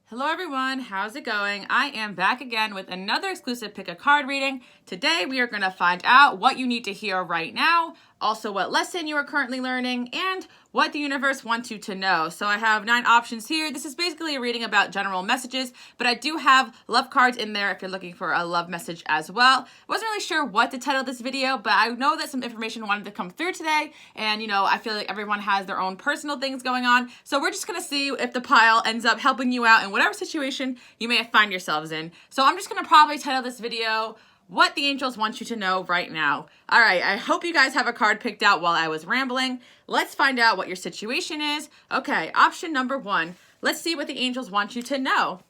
Hello everyone, how's it going? I am back again with another exclusive pick a card reading. Today we are going to find out what you need to hear right now, also what lesson you are currently learning, and what the universe wants you to know. So I have 9 options here. This is basically a reading about general messages, but I do have love cards in there if you're looking for a love message as well. I wasn't really sure what to title this video, but I know that some information wanted to come through today, and I feel like everyone has their own personal things going on. So we're just going to see if the pile ends up helping you out in whatever situation you may find yourselves in. So I'm just going to probably title this video what the angels want you to know right now. All right, I hope you guys have a card picked out while I was rambling. Let's find out what your situation is. Okay, option number 1. Let's see what the angels want you to know.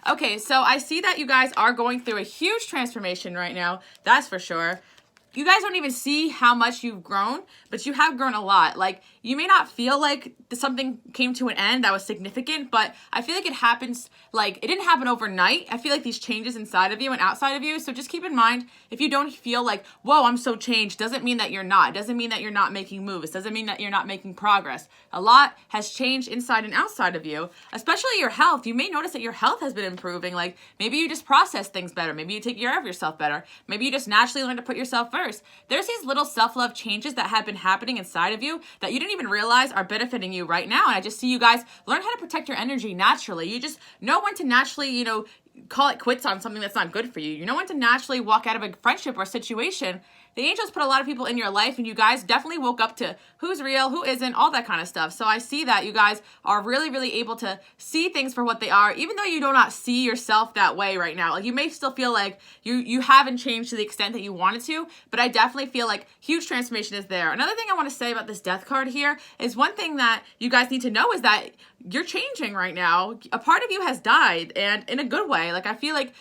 Okay, so I see that you guys are going through a huge transformation right now. That's for sure. You guys don't even see how much you've grown, but you have grown a lot. Like, you may not feel like something came to an end that was significant, but I feel like it happens, like, it didn't happen overnight. I feel like these changes inside of you and outside of you. So just keep in mind, if you don't feel like, whoa, I'm so changed, doesn't mean that you're not. Doesn't mean that you're not making moves. Doesn't mean that you're not making progress. A lot has changed inside and outside of you, especially your health. You may notice that your health has been improving. Like, maybe you just process things better. Maybe you take care of yourself better. Maybe you just naturally learn to put yourself first. There's these little self-love changes that have been happening inside of you that you didn't even realize are benefiting you right now. And I just see you guys learn how to protect your energy naturally. You just know when to naturally, call it quits on something that's not good for you. You know when to naturally walk out of a friendship or situation. The angels put a lot of people in your life, and you guys definitely woke up to who's real, who isn't, all that kind of stuff. So I see that you guys are really, really able to see things for what they are, even though you do not see yourself that way right now. Like, you may still feel like you haven't changed to the extent that you wanted to, but I definitely feel like huge transformation is there. Another thing I want to say about this death card here is one thing that you guys need to know is that you're changing right now. A part of you has died, and in a good way. Like, I feel like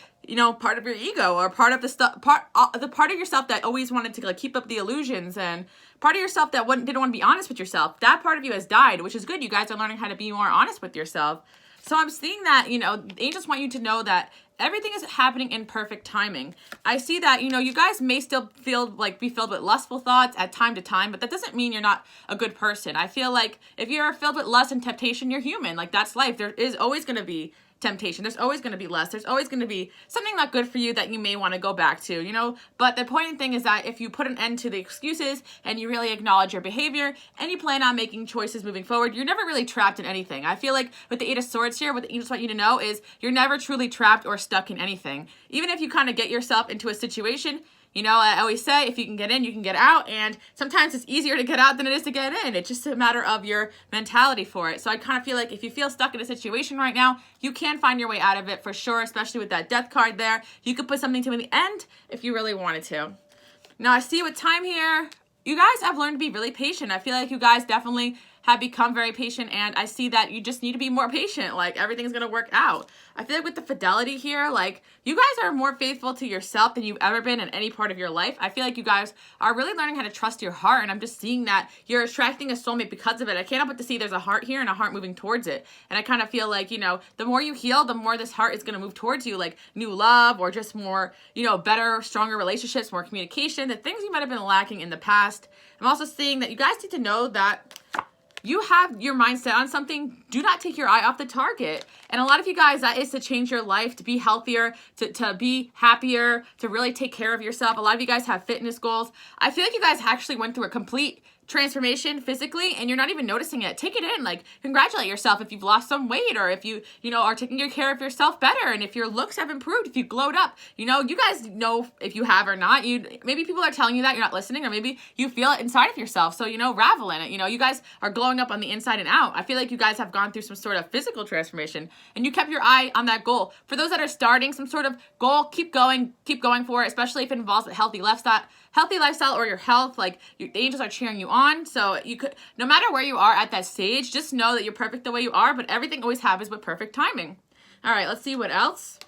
part of your ego, or part of the part of yourself that always wanted to keep up the illusions, and part of yourself that didn't want to be honest with yourself. That part of you has died, which is good. You guys are learning how to be more honest with yourself. So I'm seeing that, the angels want you to know that everything is happening in perfect timing. I see that, you guys may still be filled with lustful thoughts at time to time, but that doesn't mean you're not a good person. I feel like if you're filled with lust and temptation, you're human. Like, that's life. There is always going to be temptation. There's always going to be lust. There's always going to be something not good for you that you may want to go back to, But the important thing is that if you put an end to the excuses and you really acknowledge your behavior and you plan on making choices moving forward, you're never really trapped in anything. I feel like with the 8 of Swords here, what the angels want you to know is you're never truly trapped or stuck in anything. Even if you kind of get yourself into a situation, I always say, if you can get in, you can get out. And sometimes it's easier to get out than it is to get in. It's just a matter of your mentality for it. So I kind of feel like if you feel stuck in a situation right now, you can find your way out of it for sure, especially with that death card there. You could put something to the end if you really wanted to. Now, I see with time here, you guys have learned to be really patient. I feel like you guys definitely have become very patient, and I see that you just need to be more patient. Like, everything's gonna work out. I feel like with the fidelity here, like, you guys are more faithful to yourself than you've ever been in any part of your life. I feel like you guys are really learning how to trust your heart, and I'm just seeing that you're attracting a soulmate because of it. I can't help but to see there's a heart here and a heart moving towards it. And I kind of feel like, the more you heal, the more this heart is gonna move towards you, like new love, or just more, better, stronger relationships, more communication, the things you might have been lacking in the past. I'm also seeing that you guys need to know that you have your mindset on something. Do not take your eye off the target. And a lot of you guys, that is to change your life, to be healthier, to be happier, to really take care of yourself. A lot of you guys have fitness goals. I feel like you guys actually went through a complete transformation physically, and you're not even noticing it. Take it in. Like, congratulate yourself if you've lost some weight, or if you are taking care of yourself better, and if your looks have improved, if you glowed up. You guys know if you have or not. Maybe people are telling you that, you're not listening, or maybe you feel it inside of yourself. So, ravel in it. You guys are glowing up on the inside and out. I feel like you guys have gone through some sort of physical transformation, and you kept your eye on that goal. For those that are starting some sort of goal, keep going for it, especially if it involves a healthy lifestyle or your health. Like, the angels are cheering you on. So you could, no matter where you are at that stage, just know that you're perfect the way you are, but everything always happens with perfect timing. All right, let's see what else.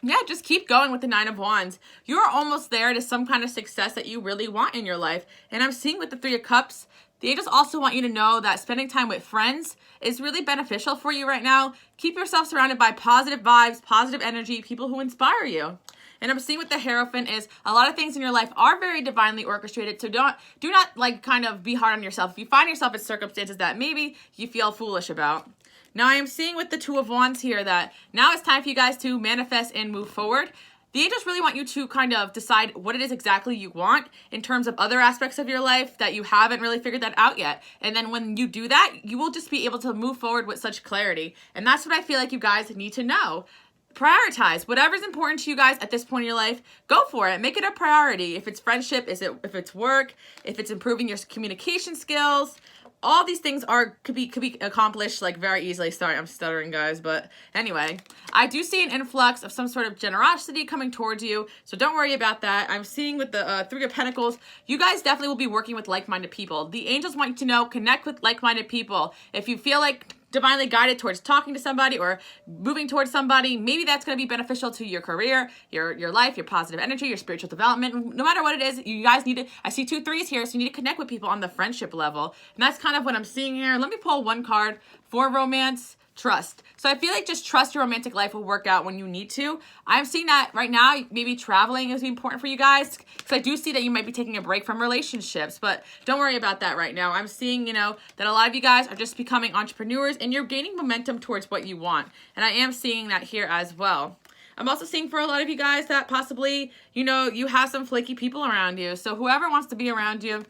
Yeah, just keep going with the 9 of Wands. You're almost there to some kind of success that you really want in your life. And I'm seeing with the 3 of Cups, the angels also want you to know that spending time with friends is really beneficial for you right now. Keep yourself surrounded by positive vibes, positive energy, people who inspire you. And I'm seeing with the Hierophant is a lot of things in your life are very divinely orchestrated. So do not kind of be hard on yourself. If you find yourself in circumstances that maybe you feel foolish about. Now I am seeing with the Two of Wands here that now it's time for you guys to manifest and move forward. The angels really want you to kind of decide what it is exactly you want in terms of other aspects of your life that you haven't really figured that out yet. And then when you do that, you will just be able to move forward with such clarity. And that's what I feel like you guys need to know. Prioritize whatever's important to you guys at this point in your life. Go for it. Make it a priority. If it's friendship, if it's work, if it's improving your communication skills, all these things could be accomplished like very easily. Sorry, I'm stuttering, guys, but anyway, I do see an influx of some sort of generosity coming towards you, so don't worry about that. I'm seeing with the Three of Pentacles, you guys definitely will be working with like-minded people. The angels want you to know, connect with like-minded people. If you feel like divinely guided towards talking to somebody or moving towards somebody, maybe that's going to be beneficial to your career, your life, your positive energy, your spiritual development. No matter what it is, you guys need to, I see 2 3s here, so you need to connect with people on the friendship level. And that's kind of what I'm seeing here. Let me pull one card for romance. Trust. So I feel like just trust your romantic life will work out when you need to. I'm seeing that right now, maybe traveling is important for you guys, because I do see that you might be taking a break from relationships, but don't worry about that right now. I'm seeing, that a lot of you guys are just becoming entrepreneurs and you're gaining momentum towards what you want. And I am seeing that here as well. I'm also seeing for a lot of you guys that possibly, you have some flaky people around you. So whoever wants to be around you,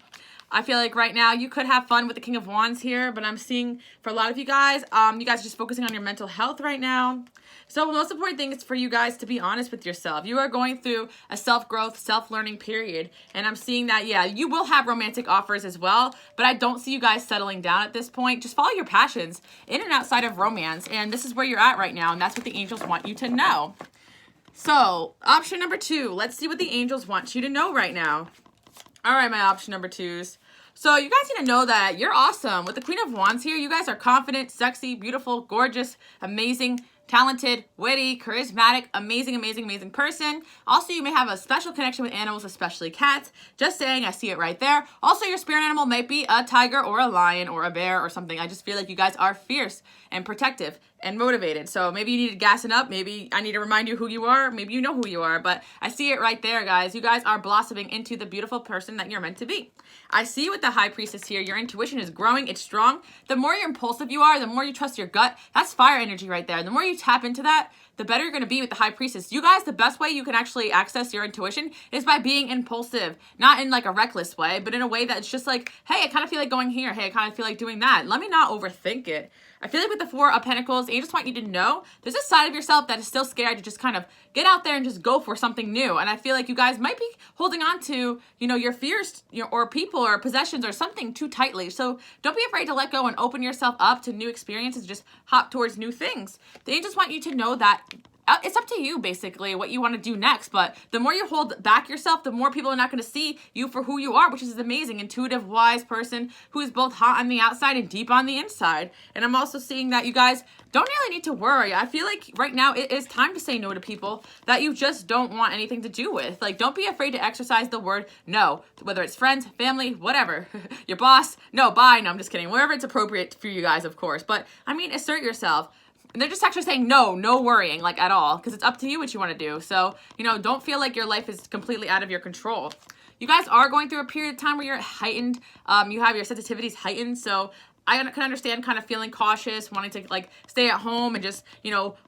I feel like right now you could have fun with the King of Wands here, but I'm seeing for a lot of you guys are just focusing on your mental health right now. So the most important thing is for you guys to be honest with yourself. You are going through a self-growth, self-learning period, and I'm seeing that, yeah, you will have romantic offers as well, but I don't see you guys settling down at this point. Just follow your passions in and outside of romance, and this is where you're at right now, and that's what the angels want you to know. So, option number 2, let's see what the angels want you to know right now. All right, my option number 2s. So you guys need to know that you're awesome. With the Queen of Wands here, you guys are confident, sexy, beautiful, gorgeous, amazing, talented, witty, charismatic, amazing, amazing, amazing person. Also, you may have a special connection with animals, especially cats. Just saying, I see it right there. Also, your spirit animal might be a tiger or a lion or a bear or something. I just feel like you guys are fierce and protective and motivated. So maybe you need to gas it up. Maybe I need to remind you who you are. Maybe you know who you are, but I see it right there, guys. You guys are blossoming into the beautiful person that you're meant to be. I see with the High Priestess here, your intuition is growing. It's strong. The more you're impulsive you are, the more you trust your gut. That's fire energy right there. The more you tap into that, the better you're going to be with the High Priestess. You guys, the best way you can actually access your intuition is by being impulsive. Not in like a reckless way, but in a way that's just like, hey, I kind of feel like going here. Hey, I kind of feel like doing that. Let me not overthink it. I feel like with the Four of Pentacles, they just want you to know there's a side of yourself that is still scared to just kind of get out there and just go for something new. And I feel like you guys might be holding on to, your fears or people or possessions or something too tightly. So don't be afraid to let go and open yourself up to new experiences. Just hop towards new things. They just want you to know that it's up to you, basically, what you want to do next. But the more you hold back yourself, the more people are not going to see you for who you are, which is an amazing, intuitive, wise person who is both hot on the outside and deep on the inside. And I'm also seeing that you guys don't really need to worry. I feel like right now it is time to say no to people that you just don't want anything to do with. Like, don't be afraid to exercise the word no, whether it's friends, family, whatever. Your boss, no, bye. No, I'm just kidding. Wherever it's appropriate for you guys, of course. But, I mean, assert yourself. And they're just actually saying no worrying, like, at all, because it's up to you what you want to do. So, don't feel like your life is completely out of your control. You guys are going through a period of time where you're heightened. You have your sensitivities heightened. So I can understand kind of feeling cautious, wanting to like stay at home and just,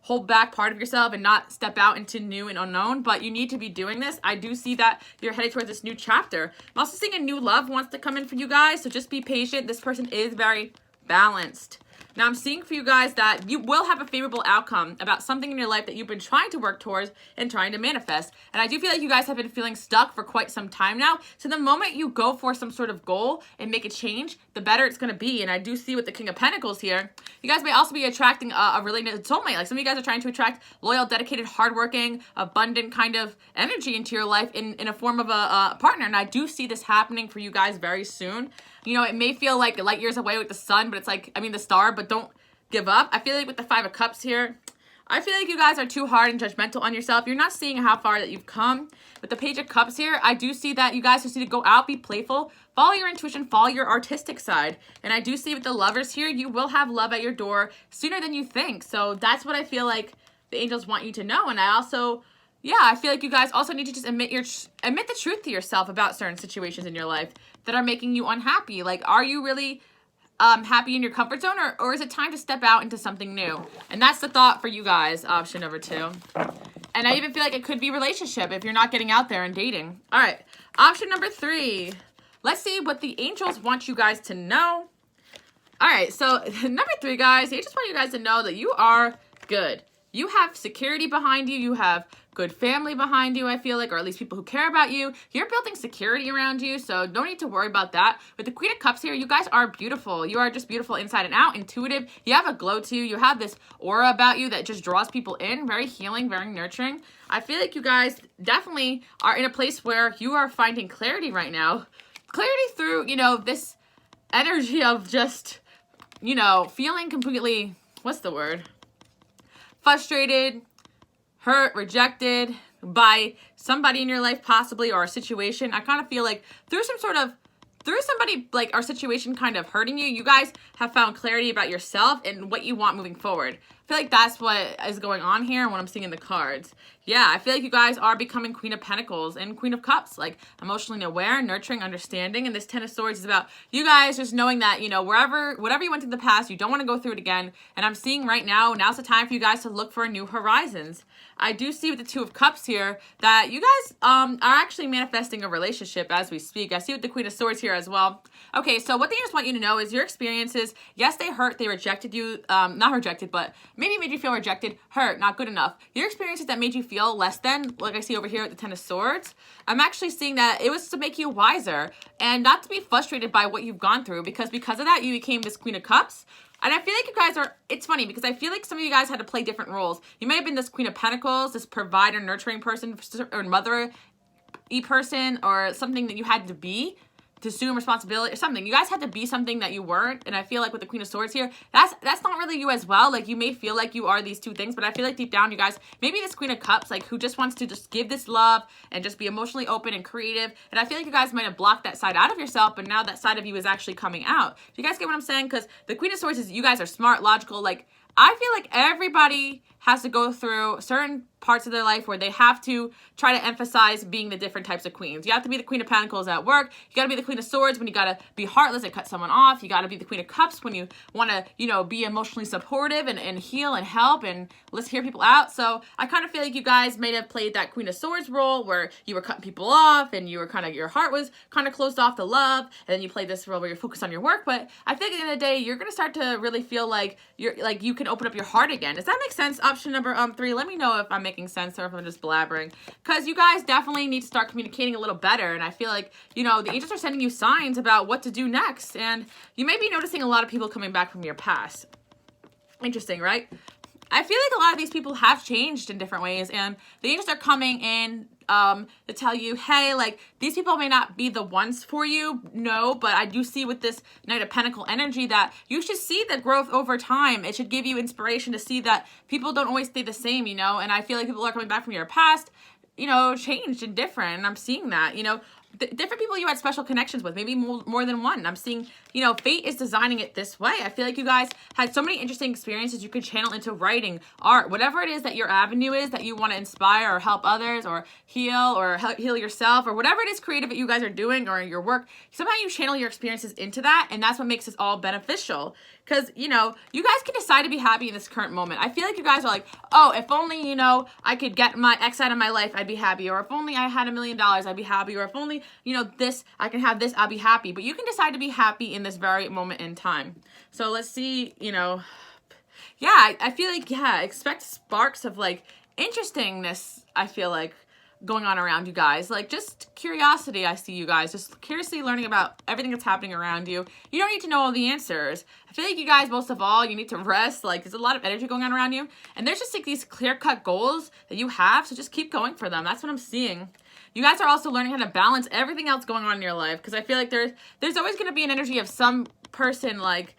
hold back part of yourself and not step out into new and unknown. But you need to be doing this. I do see that you're headed towards this new chapter. I'm also seeing a new love wants to come in for you guys. So just be patient. This person is very balanced. Now, I'm seeing for you guys that you will have a favorable outcome about something in your life that you've been trying to work towards and trying to manifest. And I do feel like you guys have been feeling stuck for quite some time now. So the moment you go for some sort of goal and make a change, the better it's going to be. And I do see with the King of Pentacles here, you guys may also be attracting a really soulmate. Like some of you guys are trying to attract loyal, dedicated, hardworking, abundant kind of energy into your life in a form of a partner. And I do see this happening for you guys very soon. It may feel like light years away with the sun, but it's like, the star, but don't give up. I feel like with the Five of Cups here, I feel like you guys are too hard and judgmental on yourself. You're not seeing how far that you've come. With the Page of Cups here, I do see that you guys just need to go out, be playful, follow your intuition, follow your artistic side. And I do see with the Lovers here, you will have love at your door sooner than you think. So that's what I feel like the angels want you to know. And I also, I feel like you guys also need to just admit the truth to yourself about certain situations in your life that are making you unhappy. Like, are you really happy in your comfort zone, or is it time to step out into something new? And that's the thought for you guys, option number 2. And I even feel like it could be relationship if you're not getting out there and dating. All right, option number 3. Let's see what the angels want you guys to know. All right, so number 3, guys, they just want you guys to know that you are good. You have security behind you. You have good family behind you, I feel like, or at least people who care about you. You're building security around you, so no need to worry about that. With the Queen of Cups here, you guys are beautiful. You are just beautiful inside and out, intuitive. You have a glow to you. You have this aura about you that just draws people in, very healing, very nurturing. I feel like you guys definitely are in a place where you are finding clarity right now. Clarity through, this energy of just, feeling completely, what's the word? Frustrated, hurt, rejected by somebody in your life possibly, or a situation. I kind of feel like through somebody, like, our situation kind of hurting you, you guys have found clarity about yourself and what you want moving forward. I feel like that's what is going on here and what I'm seeing in the cards. Yeah, I feel like you guys are becoming Queen of Pentacles and Queen of Cups, like emotionally aware, nurturing, understanding. And this Ten of Swords is about you guys just knowing that, whatever you went through in the past, you don't want to go through it again. And I'm seeing right now's the time for you guys to look for new horizons. I do see with the Two of Cups here that you guys are actually manifesting a relationship as we speak. I see with the Queen of Swords here as well. Okay, so what they just want you to know is your experiences, yes, they hurt, they rejected you, not rejected, but maybe made you feel rejected, hurt, not good enough. Your experiences that made you feel less than, like I see over here at the Ten of Swords, I'm actually seeing that it was to make you wiser and not to be frustrated by what you've gone through, because of that, you became this Queen of Cups. And I feel like you guys it's funny because I feel like some of you guys had to play different roles. You may have been this Queen of Pentacles, this provider, nurturing person, or mother-y person, or something that you had to be to assume responsibility or something. You guys had to be something that you weren't. And I feel like with the Queen of Swords here, that's not really you as well. Like, you may feel like you are these two things, but I feel like deep down you guys, maybe this Queen of Cups, like, who just wants to just give this love and just be emotionally open and creative. And I feel like you guys might have blocked that side out of yourself, but now that side of you is actually coming out. Do you guys get what I'm saying? Because the Queen of Swords is you guys are smart, logical. Like, I feel like everybody has to go through certain parts of their life where they have to try to emphasize being the different types of queens. You have to be the Queen of Pentacles at work. You got to be the Queen of Swords when you got to be heartless and cut someone off. You got to be the Queen of Cups when you want to, be emotionally supportive and heal and help and let's hear people out. So I kind of feel like you guys may have played that Queen of Swords role where you were cutting people off and you were your heart was kind of closed off to love. And then you played this role where you're focused on your work. But I think at the end of the day, you're going to start to really feel like you can open up your heart again. Does that make sense? Option number 3. Let me know if I'm making sense or if I'm just blabbering, because you guys definitely need to start communicating a little better. And I feel like, the angels are sending you signs about what to do next. And you may be noticing a lot of people coming back from your past. Interesting, right? I feel like a lot of these people have changed in different ways, and the angels are coming in to tell you, hey, like, these people may not be the ones for you, no, but I do see with this Knight of Pentacle energy that you should see the growth over time. It should give you inspiration to see that people don't always stay the same, and I feel like people are coming back from your past, changed and different, and I'm seeing that, different people you had special connections with, maybe more than one. I'm seeing, fate is designing it this way. I feel like you guys had so many interesting experiences you could channel into writing, art, whatever it is that your avenue is that you want to inspire or help others or heal yourself, or whatever it is creative that you guys are doing or your work. Somehow you channel your experiences into that, and that's what makes this all beneficial. Because, you guys can decide to be happy in this current moment. I feel like you guys are like, oh, if only, I could get my ex out of my life, I'd be happy. Or if only I had $1 million, I'd be happy. Or if only, I can have this, I'll be happy. But you can decide to be happy in this very moment in time. So let's see, yeah, I feel like, expect sparks of, like, interestingness, I feel like, going on around you guys. Like, just curiosity, I see you guys. Just curiously learning about everything that's happening around you. You don't need to know all the answers. I feel like you guys, most of all, you need to rest. Like, there's a lot of energy going on around you. And there's just, like, these clear-cut goals that you have, so just keep going for them. That's what I'm seeing. You guys are also learning how to balance everything else going on in your life, because I feel like there's always going to be an energy of some person, like,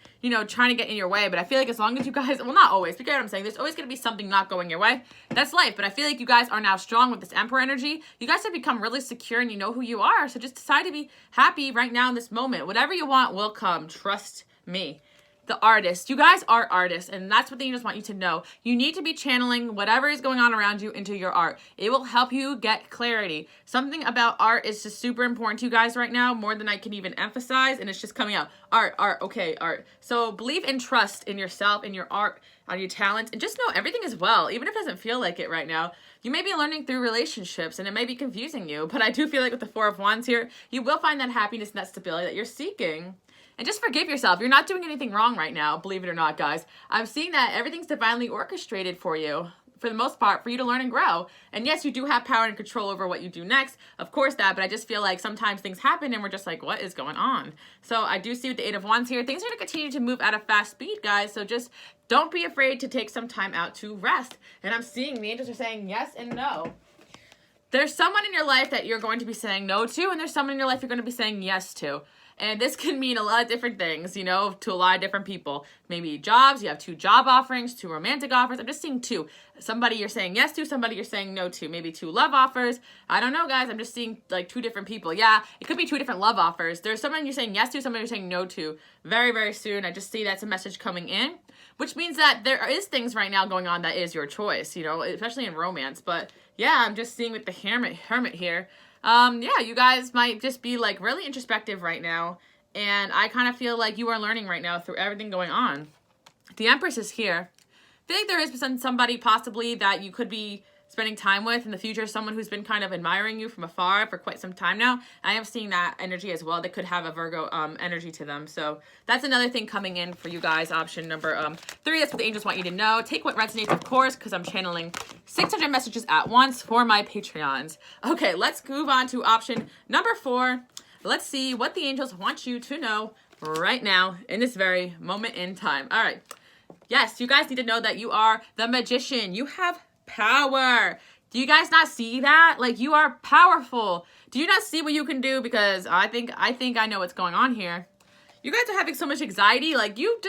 trying to get in your way. But I feel like as long as you guys, well, not always, but you get what I'm saying, there's always going to be something not going your way. That's life. But I feel like you guys are now strong with this Emperor energy. You guys have become really secure and you know who you are. So just decide to be happy right now in this moment. Whatever you want will come. Trust me. the artist. You guys are artists, and that's what the angels want you to know. You need to be channeling whatever is going on around you into your art. It will help you get clarity. Something about art is just super important to you guys right now, more than I can even emphasize, and it's just coming out. Art, okay, art. So believe and trust in yourself, in your art, on your talents, and just know everything is well, even if it doesn't feel like it right now. You may be learning through relationships, and it may be confusing you, but I do feel like with the Four of Wands here, you will find that happiness and that stability that you're seeking. And just forgive yourself. You're not doing anything wrong right now, believe it or not, guys. I'm seeing that everything's divinely orchestrated for you, for the most part, for you to learn and grow. And yes, you do have power and control over what you do next. Of course that, but I just feel like sometimes things happen and we're just like, what is going on? So I do see with the Eight of Wands here, things are going to continue to move at a fast speed, guys. So just don't be afraid to take some time out to rest. And I'm seeing the angels are saying yes and no. There's someone in your life that you're going to be saying no to, and there's someone in your life you're going to be saying yes to. And this can mean a lot of different things, you know, to a lot of different people. Maybe jobs, you have 2 job offerings, 2 romantic offers. I'm just seeing 2. Somebody you're saying yes to, somebody you're saying no to. Maybe 2 love offers. I don't know, guys. I'm just seeing like 2 different people. Yeah, it could be 2 different love offers. There's someone you're saying yes to, someone you're saying no to. Very, very soon. I just see that's a message coming in, which means that there is things right now going on that is your choice, you know, especially in romance. But yeah, I'm just seeing with the hermit here. Yeah, you guys might just be like really introspective right now. And I kind of feel like you are learning right now through everything going on. The Empress is here. I feel like there is somebody possibly that you could be spending time with in the future, someone who's been kind of admiring you from afar for quite some time now. I am seeing that energy as well. They could have a Virgo energy to them. So that's another thing coming in for you guys. Option number 3. That's what the angels want you to know. Take what resonates, of course, because I'm channeling 600 messages at once for my Patreons. Okay, let's move on to option number 4. Let's see what the angels want you to know right now in this very moment in time. All right. Yes, you guys need to know that you are the Magician. You have power. Do you guys not see that? Like, you are powerful. Do you not see what you can do? Because I think I know what's going on here. You guys are having so much anxiety. Like, you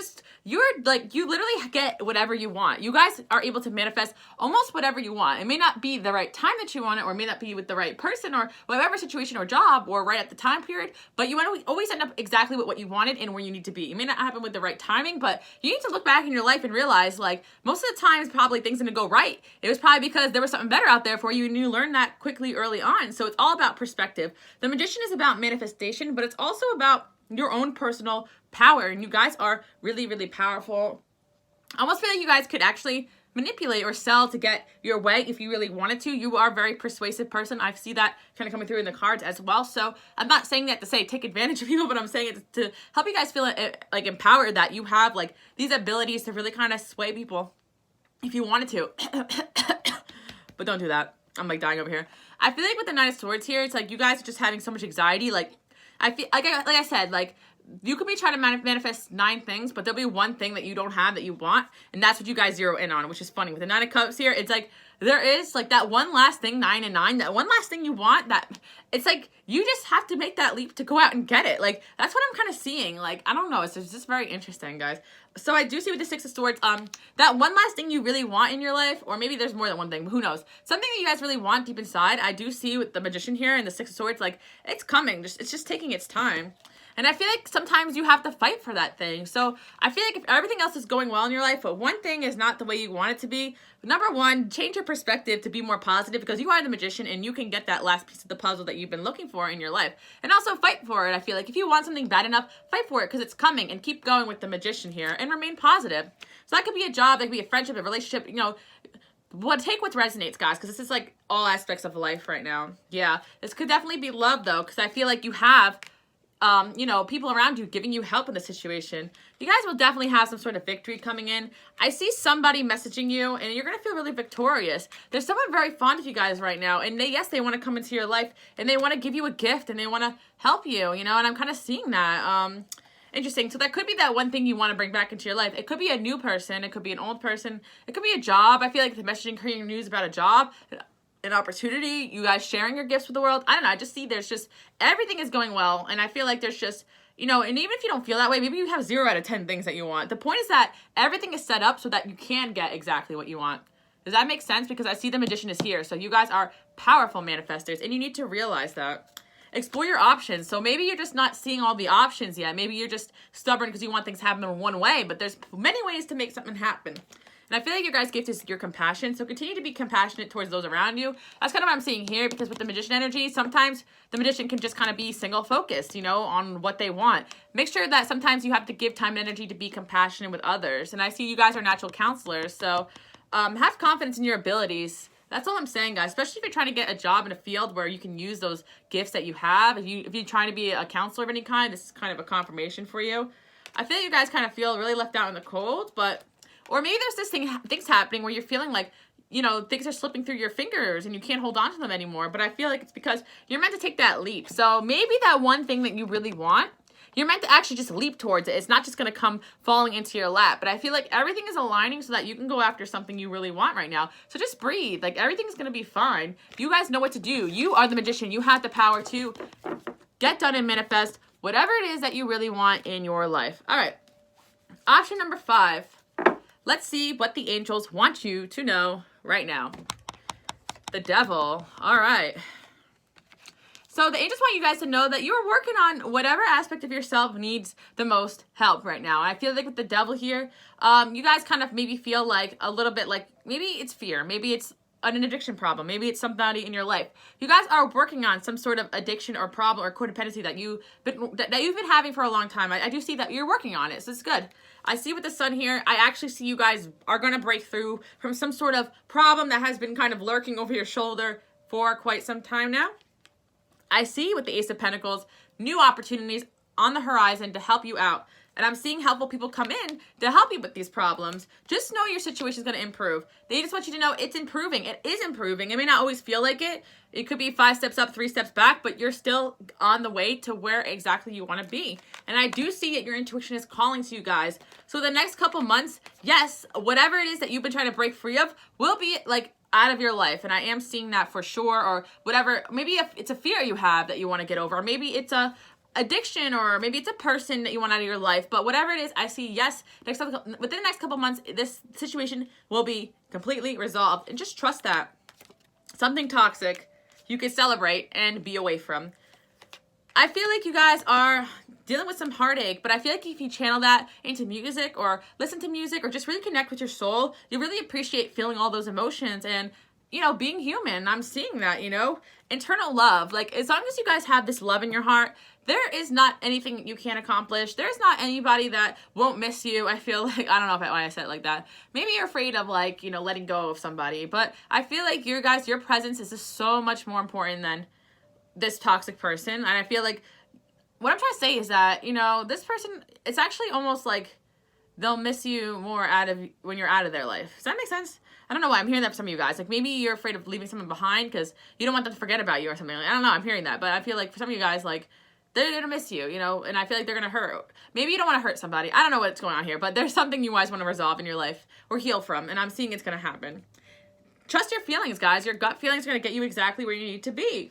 literally get whatever you want. You guys are able to manifest almost whatever you want. It may not be the right time that you want it, or it may not be with the right person, or whatever situation or job, or right at the time period, but you want to always end up exactly with what you wanted and where you need to be. It may not happen with the right timing, but you need to look back in your life and realize, like, most of the times probably things didn't go right. It was probably because there was something better out there for you, and you learned that quickly early on. So it's all about perspective. The Magician is about manifestation, but it's also about your own personal power, and you guys are really, really powerful. I almost feel like you guys could actually manipulate or sell to get your way if you really wanted to. You are a very persuasive person. I see that kind of coming through in the cards as well. So I'm not saying that to say take advantage of people, but I'm saying it to help you guys feel like empowered, that you have like these abilities to really kind of sway people if you wanted to. But don't do that. I'm like dying over here. I feel like with the Nine of Swords here, it's like you guys are just having so much anxiety. Like, I feel like I said, like, you could be trying to manifest 9 things, but there'll be one thing that you don't have that you want, and that's what you guys zero in on, which is funny. With the Nine of Cups here, it's like there is like that one last thing, 9 and 9, that one last thing you want, that it's like you just have to make that leap to go out and get it. Like, that's what I'm kind of seeing. Like, I don't know, it's just very interesting, guys. So I do see with the Six of Swords, that one last thing you really want in your life, or maybe there's more than one thing, but who knows? Something that you guys really want deep inside, I do see with the Magician here and the Six of Swords, like, it's coming. It's just taking its time. And I feel like sometimes you have to fight for that thing. So I feel like if everything else is going well in your life, but one thing is not the way you want it to be, number 1, change your perspective to be more positive, because you are the Magician and you can get that last piece of the puzzle that you've been looking for in your life. And also fight for it. I feel like if you want something bad enough, fight for it, because it's coming, and keep going with the Magician here and remain positive. So that could be a job, that could be a friendship, a relationship, you know. Take what resonates, guys, because this is like all aspects of life right now. Yeah, this could definitely be love, though, because I feel like you have you know, people around you giving you help in the situation. You guys will definitely have some sort of victory coming in. I see somebody messaging you, and you're going to feel really victorious. There's someone very fond of you guys right now, and yes, they want to come into your life, and they want to give you a gift, and they want to help you, you know, and I'm kind of seeing that. Interesting. So that could be that one thing you want to bring back into your life. It could be a new person. It could be an old person. It could be a job. I feel like the messaging, creating news about a job, an opportunity, you guys sharing your gifts with the world. I don't know. I just see there's just everything is going well. And I feel like there's just, you know, and even if you don't feel that way, maybe you have 0 out of 10 things that you want. The point is that everything is set up so that you can get exactly what you want. Does that make sense? Because I see the Magician is here. So you guys are powerful manifestors, and you need to realize that. explore your options. So maybe you're just not seeing all the options yet. Maybe you're just stubborn because you want things to happen in one way, but there's many ways to make something happen. And I feel like your guys' gift is your compassion. So continue to be compassionate towards those around you. That's kind of what I'm seeing here, because with the magician energy, sometimes the magician can just kind of be single focused, you know, on what they want. Make sure that sometimes you have to give time and energy to be compassionate with others. And I see you guys are natural counselors. So have confidence in your abilities. That's all I'm saying, guys, especially if you're trying to get a job in a field where you can use those gifts that you have. If you're trying to be a counselor of any kind, this is kind of a confirmation for you. I feel you guys kind of feel really left out in the cold, but... Or maybe there's things happening where you're feeling like, you know, things are slipping through your fingers and you can't hold on to them anymore. But I feel like it's because you're meant to take that leap. So maybe that one thing that you really want, you're meant to actually just leap towards it. It's not just going to come falling into your lap. But I feel like everything is aligning so that you can go after something you really want right now. So just breathe. Like, everything's going to be fine. You guys know what to do. You are the magician. You have the power to get done and manifest whatever it is that you really want in your life. All right. Option number 5. Let's see what the angels want you to know right now. The devil. All right. So the angels want you guys to know that you're working on whatever aspect of yourself needs the most help right now. And I feel like with the devil here, you guys kind of maybe feel like a little bit like maybe it's fear. Maybe it's an addiction problem. Maybe it's somebody in your life. You guys are working on some sort of addiction or problem or codependency that you've been having for a long time. I do see that you're working on it, so it's good. I see with the sun here, I actually see you guys are going to break through from some sort of problem that has been kind of lurking over your shoulder for quite some time now. I see with the Ace of Pentacles, new opportunities on the horizon to help you out. And I'm seeing helpful people come in to help you with these problems. Just know your situation is going to improve. They just want you to know it's improving. It is improving. It may not always feel like it. It could be 5 steps up, 3 steps back, but you're still on the way to where exactly you want to be. And I do see that your intuition is calling to you guys. So the next couple months, yes, whatever it is that you've been trying to break free of will be like out of your life. And I am seeing that for sure, or whatever. Maybe if it's a fear you have that you want to get over, or maybe it's a addiction, or maybe it's a person that you want out of your life. But whatever it is, I see, yes, within the next couple months, this situation will be completely resolved. And just trust that. Something toxic you can celebrate and be away from. I feel like you guys are dealing with some heartache, but I feel like if you channel that into music, or listen to music, or just really connect with your soul, you really appreciate feeling all those emotions and, you know, being human. I'm seeing that, you know, internal love. Like, as long as you guys have this love in your heart, there is not anything you can't accomplish. There's not anybody that won't miss you. I feel like, I don't know why I said it like that. Maybe you're afraid of, like, you know, letting go of somebody, but I feel like your presence is just so much more important than this toxic person. And I feel like what I'm trying to say is that, you know, this person, it's actually almost like they'll miss you more when you're out of their life. Does that make sense? I don't know why I'm hearing that for some of you guys. Like, maybe you're afraid of leaving someone behind because you don't want them to forget about you or something. Like, I don't know. I'm hearing that. But I feel like for some of you guys, like, they're going to miss you, you know, and I feel like they're going to hurt. Maybe you don't want to hurt somebody. I don't know what's going on here, but there's something you guys want to resolve in your life or heal from, and I'm seeing it's going to happen. Trust your feelings, guys. Your gut feelings are going to get you exactly where you need to be.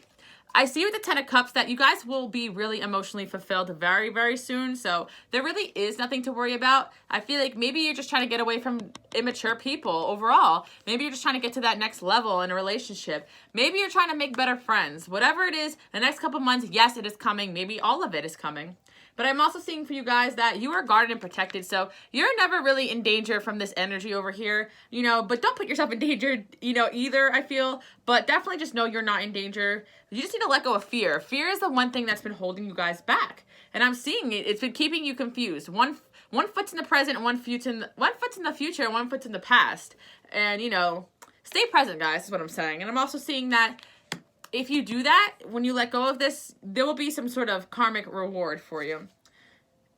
I see with the 10 of Cups that you guys will be really emotionally fulfilled very, very soon. So there really is nothing to worry about. I feel like maybe you're just trying to get away from immature people overall. Maybe you're just trying to get to that next level in a relationship. Maybe you're trying to make better friends. Whatever it is, the next couple months, yes, it is coming. Maybe all of it is coming. But I'm also seeing for you guys that you are guarded and protected. So you're never really in danger from this energy over here, you know, but don't put yourself in danger, you know, either, I feel. But definitely just know you're not in danger. You just need to let go of fear. Fear is the one thing that's been holding you guys back. And I'm seeing it. It's been keeping you confused. One foot's in the present, and one foot's in the future, and one foot's in the past. And, you know, stay present, guys, is what I'm saying. And I'm also seeing that if you do that, when you let go of this, there will be some sort of karmic reward for you.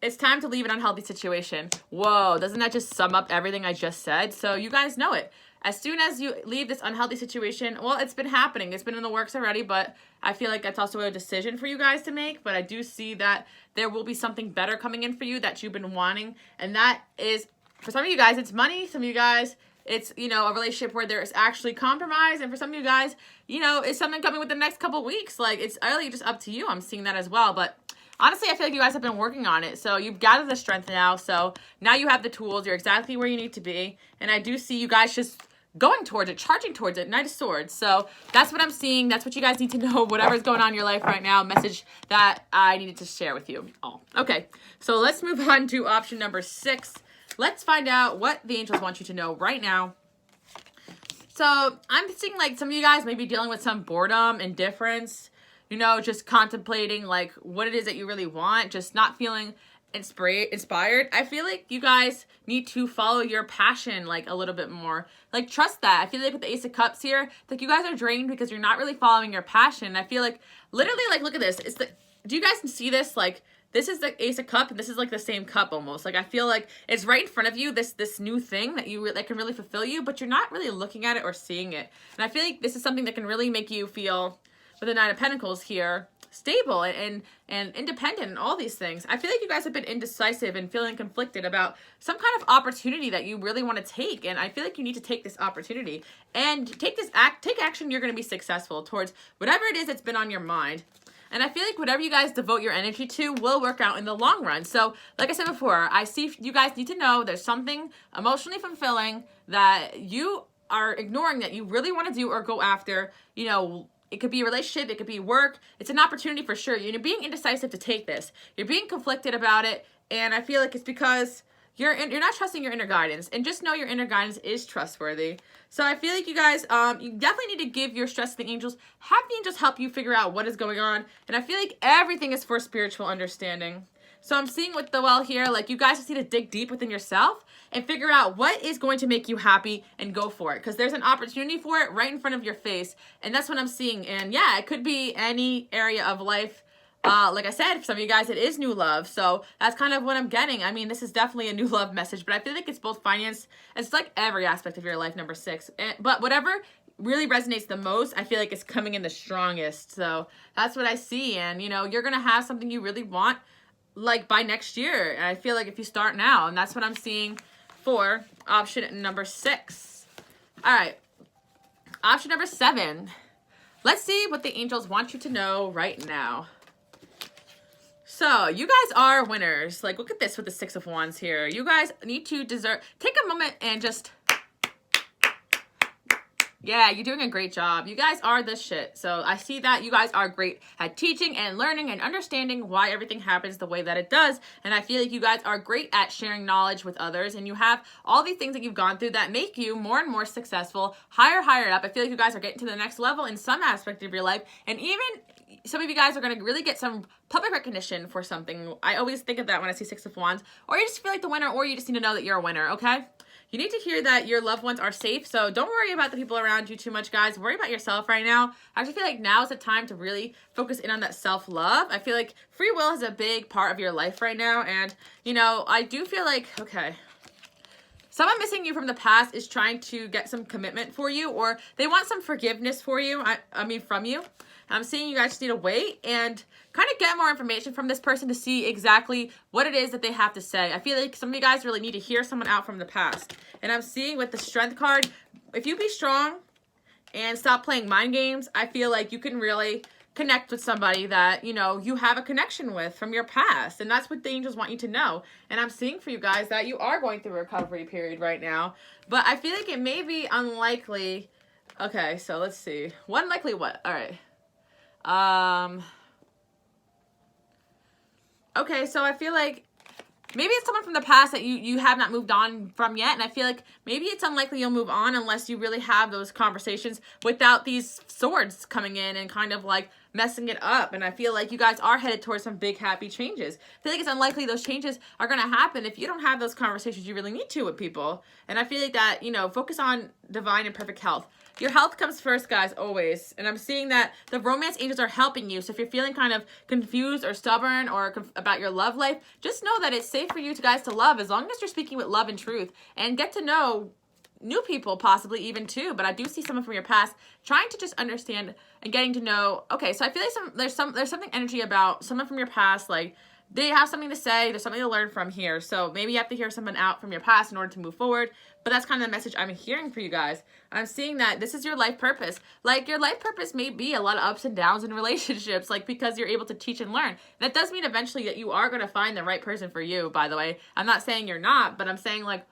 It's time to leave an unhealthy situation. Whoa, doesn't that just sum up everything I just said? So you guys know it. As soon as you leave this unhealthy situation, well, it's been happening. It's been in the works already, but I feel like that's also a decision for you guys to make. But I do see that there will be something better coming in for you that you've been wanting. And that is, for some of you guys, it's money. Some of you guys, it's, you know, a relationship where there is actually compromise. And for some of you guys, you know, it's something coming with the next couple weeks. Like, it's really just up to you. I'm seeing that as well. But honestly, I feel like you guys have been working on it. So you've gathered the strength now. So now you have the tools. You're exactly where you need to be. And I do see you guys just going towards it, charging towards it, Knight of Swords. So that's what I'm seeing. That's what you guys need to know, whatever's going on in your life right now. Message that I needed to share with you all. Okay, so let's move on to option number 6. Let's find out what the angels want you to know right now. So I'm seeing like some of you guys may be dealing with some boredom, indifference, you know, just contemplating like what it is that you really want, just not feeling inspired. I feel like you guys need to follow your passion like a little bit more. Like trust that. I feel like with the Ace of Cups here, like you guys are drained because you're not really following your passion. I feel like literally like look at this. Do you guys see this? Like this is the Ace of Cups, and this is like the same cup almost. Like I feel like it's right in front of you, this new thing that that can really fulfill you, but you're not really looking at it or seeing it. And I feel like this is something that can really make you feel, with the Nine of Pentacles here, stable and independent and all these things. I feel like you guys have been indecisive and feeling conflicted about some kind of opportunity that you really want to take, and I feel like you need to take this opportunity and take action. You're going to be successful towards whatever it is that's been on your mind. And I feel like whatever you guys devote your energy to will work out in the long run. So, like I said before, I see you guys need to know there's something emotionally fulfilling that you are ignoring that you really want to do or go after. You know, it could be a relationship, it could be work. It's an opportunity for sure. You're being indecisive to take this. You're being conflicted about it. And I feel like it's because you're not trusting your inner guidance. And just know your inner guidance is trustworthy. So I feel like you guys, you definitely need to give your stress to the angels. Have the angels help you figure out what is going on. And I feel like everything is for spiritual understanding. So I'm seeing with the well here, like you guys just need to dig deep within yourself and figure out what is going to make you happy and go for it. Because there's an opportunity for it right in front of your face. And that's what I'm seeing. And yeah, it could be any area of life. Like I said, for some of you guys, it is new love. So that's kind of what I'm getting. I mean, this is definitely a new love message, but I feel like it's both finance. It's like every aspect of your life, number 6. But whatever really resonates the most, I feel like it's coming in the strongest. So that's what I see. And, you know, you're going to have something you really want, like by next year. And I feel like if you start now, and that's what I'm seeing for option number 6. All right. Option number 7. Let's see what the angels want you to know right now. So, you guys are winners. Like, look at this with the 6 of Wands here. You guys need to take a moment and just, yeah, you're doing a great job. You guys are the shit. So, I see that you guys are great at teaching and learning and understanding why everything happens the way that it does. And I feel like you guys are great at sharing knowledge with others. And you have all these things that you've gone through that make you more and more successful, higher up. I feel like you guys are getting to the next level in some aspect of your life. And even some of you guys are going to really get some public recognition for something. I always think of that when I see 6 of Wands. Or you just feel like the winner, or you just need to know that you're a winner, okay? You need to hear that your loved ones are safe, so don't worry about the people around you too much, guys. Worry about yourself right now. I actually feel like now is the time to really focus in on that self-love. I feel like free will is a big part of your life right now, and, you know, I do feel like, okay, someone missing you from the past is trying to get some commitment for you, or they want some forgiveness for you, I mean from you. I'm seeing you guys just need to wait and kind of get more information from this person to see exactly what it is that they have to say. I feel like some of you guys really need to hear someone out from the past. And I'm seeing with the Strength card, if you be strong and stop playing mind games, I feel like you can really connect with somebody that, you know, you have a connection with from your past. And that's what the angels want you to know. And I'm seeing for you guys that you are going through a recovery period right now. But I feel like it may be unlikely. Okay, so let's see. Unlikely what? All right. Okay, so I feel like maybe it's someone from the past that you have not moved on from yet, and I feel like maybe it's unlikely you'll move on unless you really have those conversations without these swords coming in and kind of like messing it up. And I feel like you guys are headed towards some big happy changes. I feel like it's unlikely those changes are going to happen if you don't have those conversations you really need to with people. And I feel like that, you know, focus on divine and perfect health. Your health comes first, guys, always. And I'm seeing that the romance angels are helping you. So if you're feeling kind of confused or stubborn or about your love life, just know that it's safe for you guys to love as long as you're speaking with love and truth, and get to know new people possibly even too. But I do see someone from your past trying to just understand and getting to know. Okay, so I feel like there's something energy about someone from your past, like they have something to say, there's something to learn from here. So maybe you have to hear someone out from your past in order to move forward. But that's kind of the message I'm hearing for you guys. I'm seeing that this is your life purpose. Like, your life purpose may be a lot of ups and downs in relationships, like, because you're able to teach and learn. That does mean eventually that you are going to find the right person for you, by the way. I'm not saying you're not, but I'm saying, like,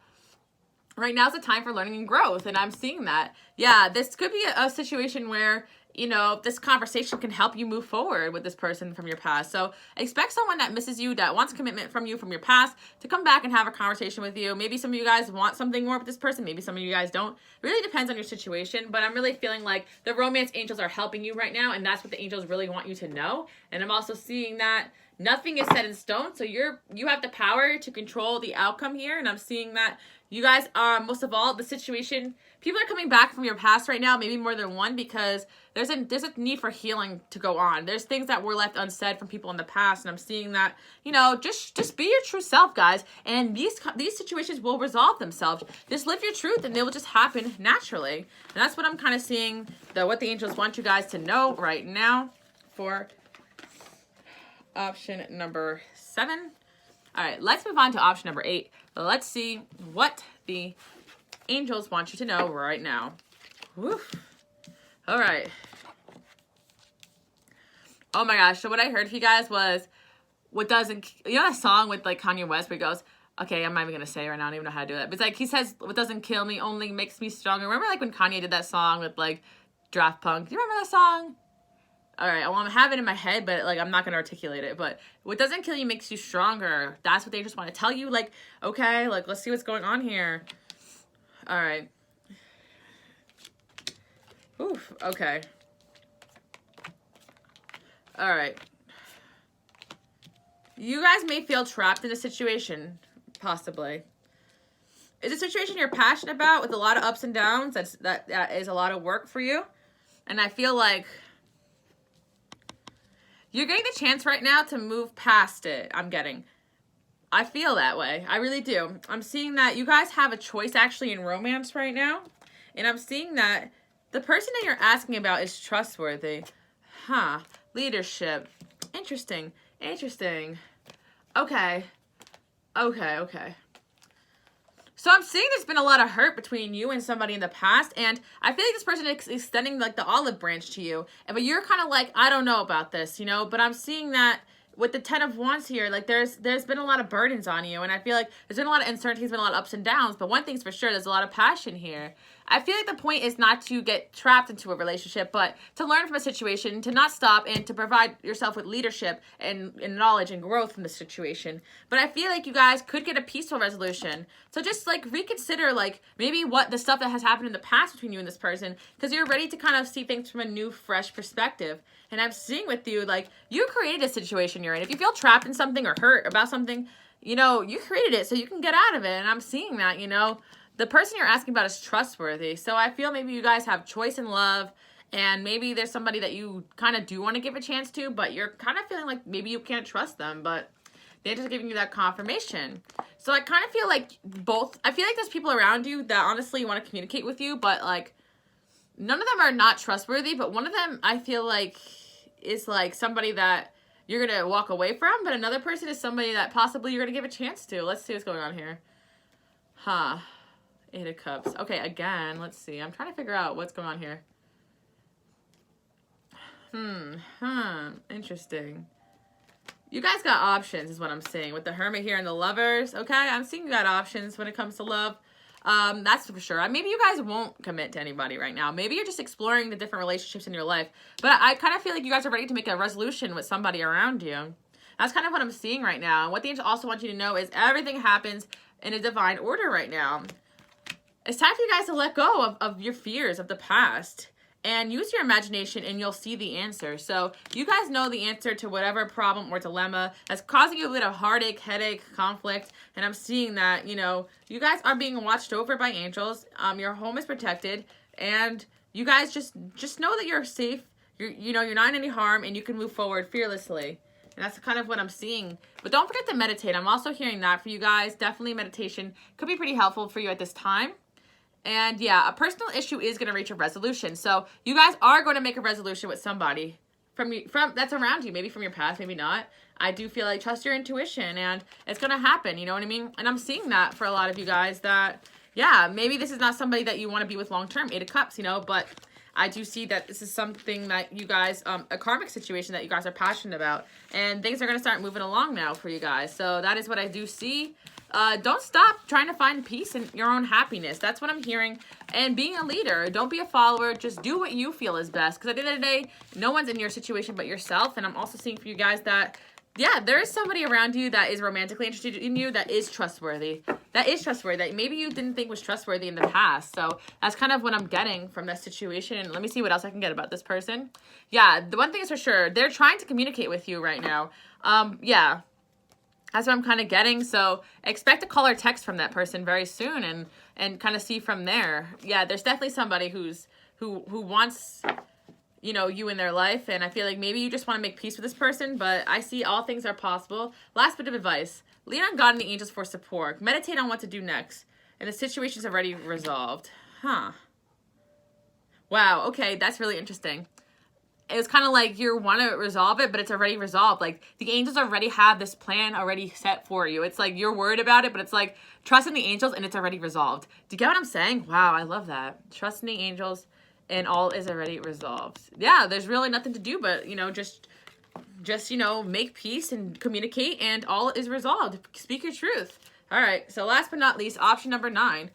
right now is a time for learning and growth, and I'm seeing that. Yeah, this could be a situation where, you know, this conversation can help you move forward with this person from your past. So expect someone that misses you, that wants commitment from you from your past, to come back and have a conversation with you. Maybe some of you guys want something more with this person. Maybe some of you guys don't. It really depends on your situation, but I'm really feeling like the romance angels are helping you right now, and that's what the angels really want you to know. And I'm also seeing that nothing is set in stone, so you have the power to control the outcome here, and I'm seeing that you guys are, most of all, the situation, people are coming back from your past right now, maybe more than one, because there's a need for healing to go on. There's things that were left unsaid from people in the past, and I'm seeing that, you know, just be your true self, guys, and these situations will resolve themselves. Just live your truth, and they will just happen naturally. And that's what I'm kind of seeing, what the angels want you guys to know right now for option number 7. All right, let's move on to option number 8. Let's see what the angels want you to know right now. Woo. All right. Oh my gosh. So what I heard for you guys was, what doesn't, you know that song with like Kanye West where he goes, okay, I'm not even going to say it right now. I don't even know how to do that. But it's like, he says, what doesn't kill me only makes me stronger. Remember like when Kanye did that song with like Daft Punk? Do you remember that song? All right, well, I have it in my head, but like I'm not gonna articulate it. But what doesn't kill you makes you stronger. That's what they just want to tell you. Like, okay, like let's see what's going on here. All right. Oof. Okay. All right. You guys may feel trapped in a situation, possibly. It's a situation you're passionate about with a lot of ups and downs. That is a lot of work for you, and I feel like you're getting the chance right now to move past it. I feel that way. I really do. I'm seeing that you guys have a choice actually in romance right now. And I'm seeing that the person that you're asking about is trustworthy. Huh. Leadership. Interesting. Interesting. Okay. Okay. So I'm seeing there's been a lot of hurt between you and somebody in the past, and I feel like this person is extending like the olive branch to you, but you're kind of like, I don't know about this, you know, but I'm seeing that with the 10 of Wands here, like there's been a lot of burdens on you, and I feel like there's been a lot of uncertainties, been a lot of ups and downs, but one thing's for sure, there's a lot of passion here. I feel like the point is not to get trapped into a relationship, but to learn from a situation, to not stop, and to provide yourself with leadership and knowledge and growth from the situation. But I feel like you guys could get a peaceful resolution. So just like reconsider like maybe what the stuff that has happened in the past between you and this person, because you're ready to kind of see things from a new, fresh perspective. And I'm seeing with you, like, you created a situation you're in. If you feel trapped in something or hurt about something, you know, you created it so you can get out of it. And I'm seeing that, you know, the person you're asking about is trustworthy. So I feel maybe you guys have choice in love, and maybe there's somebody that you kind of do want to give a chance to, but you're kind of feeling like maybe you can't trust them, but they're just giving you that confirmation. So I kind of feel like I feel like there's people around you that honestly want to communicate with you, but like none of them are not trustworthy, but one of them I feel like is like somebody that you're going to walk away from, but another person is somebody that possibly you're going to give a chance to. Let's see what's going on here. Huh. 8 of Cups. Okay, again, let's see. I'm trying to figure out what's going on here. Interesting. You guys got options is what I'm seeing with the Hermit here and the Lovers. Okay, I'm seeing you got options when it comes to love. That's for sure. Maybe you guys won't commit to anybody right now. Maybe you're just exploring the different relationships in your life. But I kind of feel like you guys are ready to make a resolution with somebody around you. That's kind of what I'm seeing right now. And what the angels also want you to know is everything happens in a divine order right now. It's time for you guys to let go of your fears of the past and use your imagination, and you'll see the answer. So you guys know the answer to whatever problem or dilemma that's causing you a bit of heartache, headache, conflict. And I'm seeing that, you know, you guys are being watched over by angels. Your home is protected, and you guys just know that you're safe. You're not in any harm, and you can move forward fearlessly. And that's kind of what I'm seeing. But don't forget to meditate. I'm also hearing that for you guys. Definitely meditation could be pretty helpful for you at this time. And yeah, a personal issue is going to reach a resolution. So you guys are going to make a resolution with somebody from that's around you, maybe from your past, maybe not. I do feel like trust your intuition, and it's going to happen, you know what I mean? And I'm seeing that for a lot of you guys that, yeah, maybe this is not somebody that you want to be with long term, 8 of Cups, you know, but I do see that this is something that you guys, a karmic situation that you guys are passionate about. And things are going to start moving along now for you guys. So that is what I do see. Don't stop trying to find peace and your own happiness. That's what I'm hearing. And being a leader, don't be a follower. Just do what you feel is best. Because at the end of the day, no one's in your situation but yourself. And I'm also seeing for you guys that, yeah, there is somebody around you that is romantically interested in you that is trustworthy. That maybe you didn't think was trustworthy in the past. So that's kind of what I'm getting from this situation. And let me see what else I can get about this person. Yeah, the one thing is for sure, they're trying to communicate with you right now. Yeah. That's what I'm kind of getting. So expect a call or text from that person very soon and kind of see from there. Yeah, there's definitely somebody who wants, you know, you in their life. And I feel like maybe you just want to make peace with this person, but I see all things are possible. Last bit of advice. Lean on God and the angels for support. Meditate on what to do next. And the situation's already resolved. Huh. Wow, okay, that's really interesting. It's kind of like you want to resolve it, but it's already resolved. Like, the angels already have this plan already set for you. It's like you're worried about it, but it's like trust in the angels and it's already resolved. Do you get what I'm saying? Wow, I love that. Trust in the angels and all is already resolved. Yeah, there's really nothing to do but, you know, just you know, make peace and communicate and all is resolved. Speak your truth. All right, so last but not least, option number 9.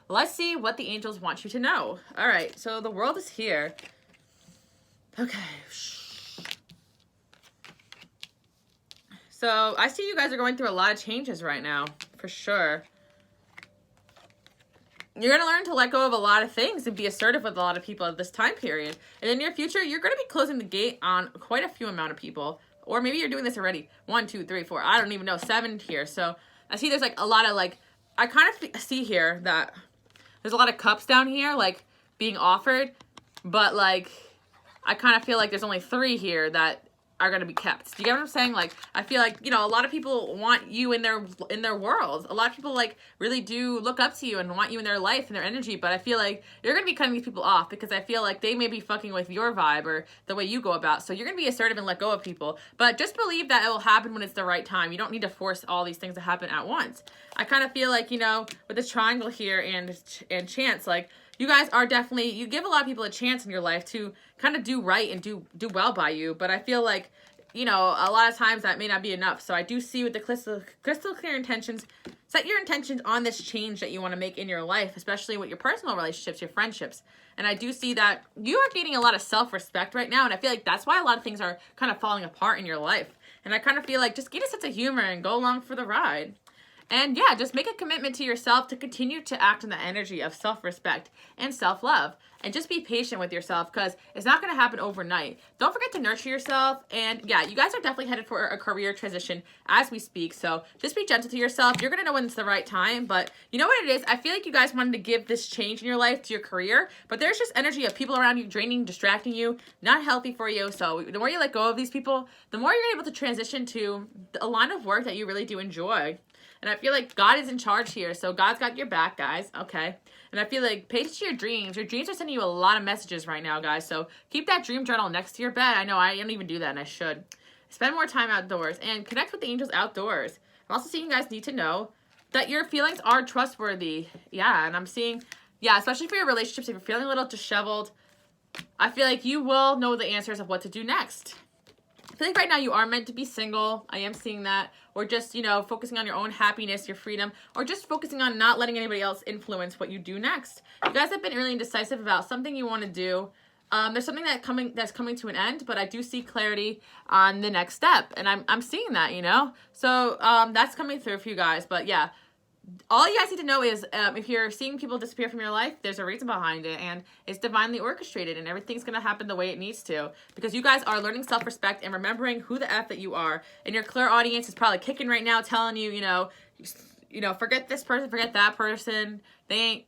Let's see what the angels want you to know. All right, so the world is here. Okay. So I see you guys are going through a lot of changes right now, for sure. You're going to learn to let go of a lot of things and be assertive with a lot of people at this time period. And in the near future, you're going to be closing the gate on quite a few amount of people. Or maybe you're doing this already. 1, 2, 3, 4. I don't even know. 7 here. So I see there's like a lot of like, I kind of see here that there's a lot of cups down here, like being offered. But like, I kind of feel like there's only 3 here that are going to be kept. Do you get what I'm saying? Like, I feel like, you know, a lot of people want you in their world. A lot of people like really do look up to you and want you in their life and their energy, but I feel like you're going to be cutting these people off because I feel like they may be fucking with your vibe or the way you go about. So you're going to be assertive and let go of people, but just believe that it will happen when it's the right time. You don't need to force all these things to happen at once. I kind of feel like, you know, with this triangle here and chance, like, you guys are definitely, you give a lot of people a chance in your life to kind of do right and do well by you. But I feel like, you know, a lot of times that may not be enough. So I do see with the crystal clear intentions, set your intentions on this change that you want to make in your life, especially with your personal relationships, your friendships. And I do see that you are gaining a lot of self-respect right now. And I feel like that's why a lot of things are kind of falling apart in your life. And I kind of feel like just get a sense of humor and go along for the ride. And yeah, just make a commitment to yourself to continue to act in the energy of self-respect and self-love. And just be patient with yourself because it's not going to happen overnight. Don't forget to nurture yourself. And yeah, you guys are definitely headed for a career transition as we speak. So just be gentle to yourself. You're going to know when it's the right time. But you know what it is? I feel like you guys wanted to give this change in your life to your career. But there's just energy of people around you draining, distracting you, not healthy for you. So the more you let go of these people, the more you're able to transition to a line of work that you really do enjoy. And I feel like God is in charge here. So God's got your back, guys. Okay. And I feel like pay attention to your dreams. Your dreams are sending you a lot of messages right now, guys. So keep that dream journal next to your bed. I know I don't even do that, and I should. Spend more time outdoors and connect with the angels outdoors. I'm also seeing you guys need to know that your feelings are trustworthy. Yeah, and I'm seeing, yeah, especially for your relationships, if you're feeling a little disheveled, I feel like you will know the answers of what to do next. I feel like right now you are meant to be single. I am seeing that. Or just, you know, focusing on your own happiness, your freedom. Or just focusing on not letting anybody else influence what you do next. You guys have been really indecisive about something you want to do. There's something that's coming to an end, but I do see clarity on the next step. And I'm seeing that, you know. So that's coming through for you guys. But yeah. All you guys need to know is if you're seeing people disappear from your life, there's a reason behind it, and it's divinely orchestrated, and everything's going to happen the way it needs to, because you guys are learning self-respect and remembering who the F that you are, and your clairaudience is probably kicking right now, telling you, you know, forget this person, forget that person, they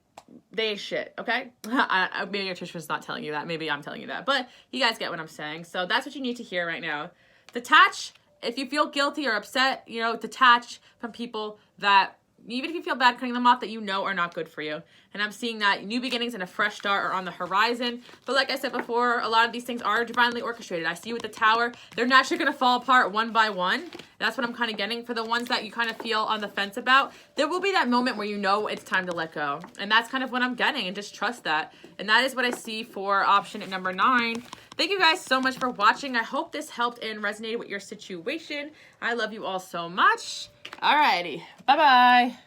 ain't shit, okay? Maybe your Trisha's not telling you that, maybe I'm telling you that, but you guys get what I'm saying, so that's what you need to hear right now. Detach, if you feel guilty or upset, you know, detach from people that, even if you feel bad cutting them off, that you know are not good for you. And I'm seeing that new beginnings and a fresh start are on the horizon. But like I said before, a lot of these things are divinely orchestrated. I see with the tower, they're naturally going to fall apart one by one. That's what I'm kind of getting. For the ones that you kind of feel on the fence about, there will be that moment where you know it's time to let go. And that's kind of what I'm getting, and just trust that. And that is what I see for option number 9. Thank you guys so much for watching. I hope this helped and resonated with your situation. I love you all so much. Alrighty. Bye-bye.